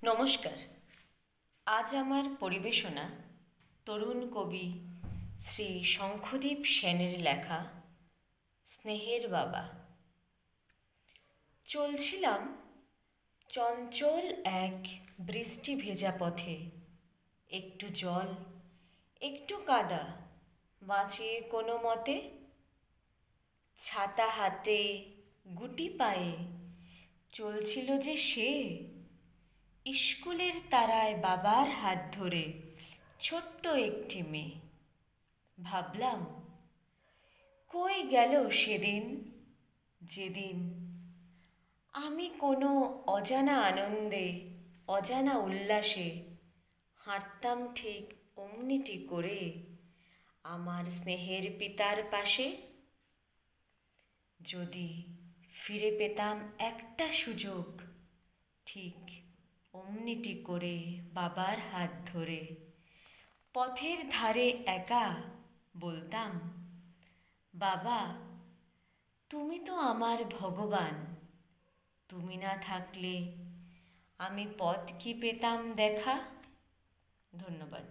নমস্কার। আজ আমার পরিবেশনা তরুণ কবি শ্রী শঙ্খদীপ সেনের লেখা স্নেহের বাবা। চলছিলাম চঞ্চল এক বৃষ্টি ভেজা পথে, একটু জল একটু কাদা বাঁচিয়ে কোনো মতে, ছাতা হাতে গুটি পায়ে চলছিল যে সে স্কুলের তারায় বাবার হাত ধরে ছোট্ট একটি মেয়ে। ভাবলাম কই গেল সেদিন যেদিন আমি কোনো অজানা আনন্দে অজানা উল্লাসে হাঁটতাম ঠিক অমনিটি করে আমার স্নেহের পিতার পাশে। যদি ফিরে পেতাম একটা সুযোগ, ঠিক অমনিটি করে বাবার হাত ধরে পথের ধারে একা বলতাম, বাবা তুমি তো আমার ভগবান, তুমি না থাকলে আমি পথ কি পেতাম দেখা। ধন্যবাদ।